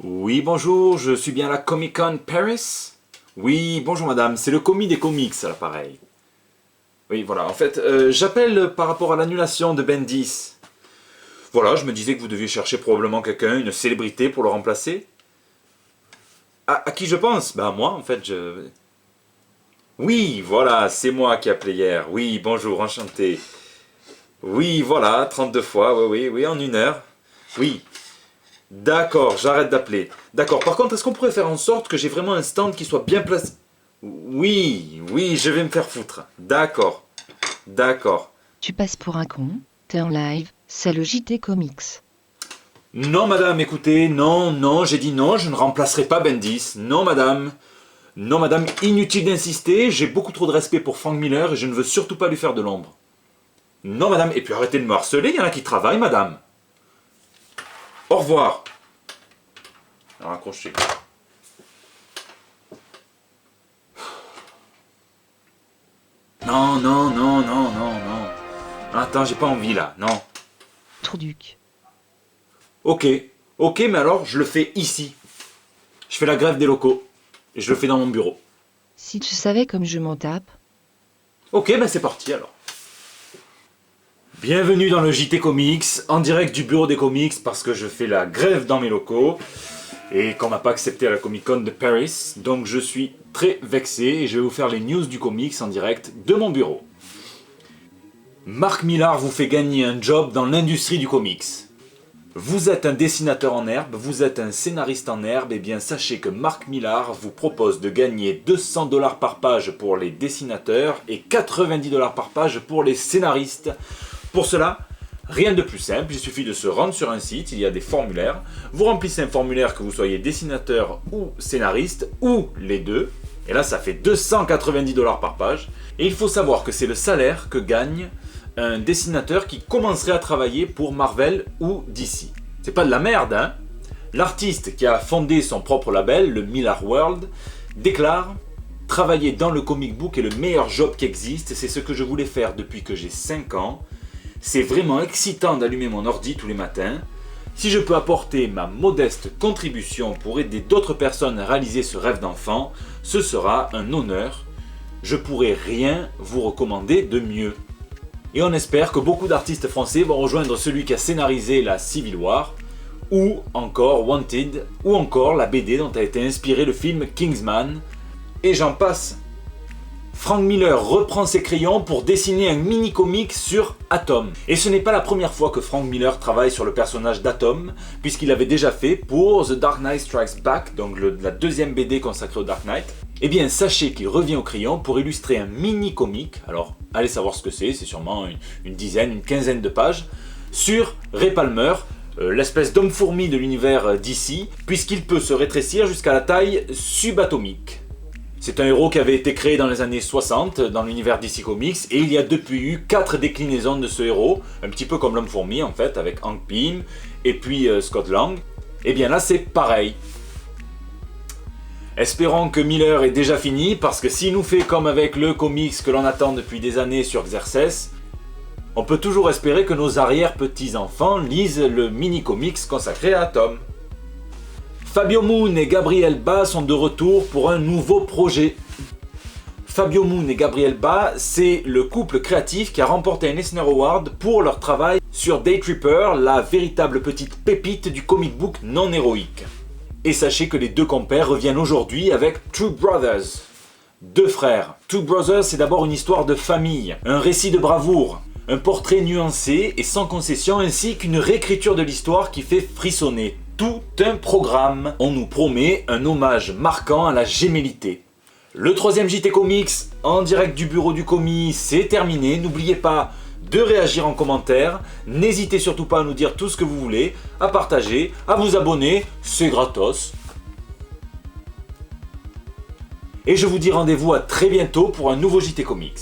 Oui, bonjour, je suis bien à la Comic Con Paris. Oui, bonjour madame, c'est le commis des comics à l'appareil. Oui, voilà, en fait, j'appelle par rapport à l'annulation de Bendis. Voilà, je me disais que vous deviez chercher probablement quelqu'un, une célébrité pour le remplacer. À qui je pense? Bah moi, en fait, je... Oui, voilà, c'est moi qui appelé hier. Oui, bonjour, enchanté. Oui, voilà, 32 fois, oui, en 1 heure. Oui, d'accord, j'arrête d'appeler. D'accord, par contre, est-ce qu'on pourrait faire en sorte que j'ai vraiment un stand qui soit bien placé? Oui, je vais me faire foutre. D'accord. Tu passes pour un con, t'es en live, c'est le JT Comics. Non, madame, écoutez, non, j'ai dit non, je ne remplacerai pas Bendis. Non, madame, inutile d'insister, j'ai beaucoup trop de respect pour Frank Miller et je ne veux surtout pas lui faire de l'ombre. Non, madame, et puis arrêtez de me harceler, il y en a qui travaillent, madame. Au revoir. Alors, accrochez. Non. Attends, j'ai pas envie là, non. Trouduc. Ok, mais alors je le fais ici. Je fais la grève des locaux. Et je le fais dans mon bureau. Si tu savais comme je m'en tape. Ok, ben c'est parti alors. Bienvenue dans le JT Comics, en direct du bureau des comics parce que je fais la grève dans mes locaux et qu'on m'a pas accepté à la Comic Con de Paris. Donc je suis très vexé et je vais vous faire les news du comics en direct de mon bureau. Mark Millar vous fait gagner un job dans l'industrie du comics. Vous êtes un dessinateur en herbe, vous êtes un scénariste en herbe, et bien sachez que Mark Millar vous propose de gagner 200$ par page pour les dessinateurs et 90$ par page pour les scénaristes. Pour cela, rien de plus simple, il suffit de se rendre sur un site, il y a des formulaires, vous remplissez un formulaire que vous soyez dessinateur ou scénariste, ou les deux, et là ça fait 290$ par page, et il faut savoir que c'est le salaire que gagne un dessinateur qui commencerait à travailler pour Marvel ou DC. C'est pas de la merde, hein? L'artiste qui a fondé son propre label, le Millar World, déclare « Travailler dans le comic book est le meilleur job qui existe, c'est ce que je voulais faire depuis que j'ai 5 ans. C'est vraiment excitant d'allumer mon ordi tous les matins. Si je peux apporter ma modeste contribution pour aider d'autres personnes à réaliser ce rêve d'enfant, ce sera un honneur. Je pourrais rien vous recommander de mieux. » Et on espère que beaucoup d'artistes français vont rejoindre celui qui a scénarisé la Civil War, ou encore Wanted, ou encore la BD dont a été inspiré le film Kingsman, et j'en passe. Frank Miller reprend ses crayons pour dessiner un mini-comic sur Atom. Et ce n'est pas la première fois que Frank Miller travaille sur le personnage d'Atom, puisqu'il avait déjà fait pour The Dark Knight Strikes Back, donc la deuxième BD consacrée au Dark Knight. Eh bien, sachez qu'il revient au crayon pour illustrer un mini-comic, alors allez savoir ce que c'est sûrement une dizaine, une quinzaine de pages, sur Ray Palmer, l'espèce d'homme-fourmi de l'univers DC, puisqu'il peut se rétrécir jusqu'à la taille subatomique. C'est un héros qui avait été créé dans les années 60 dans l'univers DC Comics, et il y a depuis eu 4 déclinaisons de ce héros, un petit peu comme l'homme-fourmi en fait, avec Hank Pym, et puis Scott Lang. Et bien là c'est pareil. Espérons que Miller est déjà fini, parce que s'il nous fait comme avec le comics que l'on attend depuis des années sur Xerxes, on peut toujours espérer que nos arrière-petits-enfants lisent le mini-comics consacré à Atom. Fabio Moon et Gabriel Ba sont de retour pour un nouveau projet. Fabio Moon et Gabriel Ba, c'est le couple créatif qui a remporté un Eisner Award pour leur travail sur Day Tripper, la véritable petite pépite du comic book non héroïque. Et sachez que les deux compères reviennent aujourd'hui avec Two Brothers. 2 frères. Two Brothers, c'est d'abord une histoire de famille, un récit de bravoure, un portrait nuancé et sans concession, ainsi qu'une réécriture de l'histoire qui fait frissonner. Tout un programme. On nous promet un hommage marquant à la gémellité. Le 3e JT Comics, en direct du bureau du commis, c'est terminé. N'oubliez pas de réagir en commentaire. N'hésitez surtout pas à nous dire tout ce que vous voulez, à partager, à vous abonner, c'est gratos. Et je vous dis rendez-vous à très bientôt pour un nouveau JT Comics.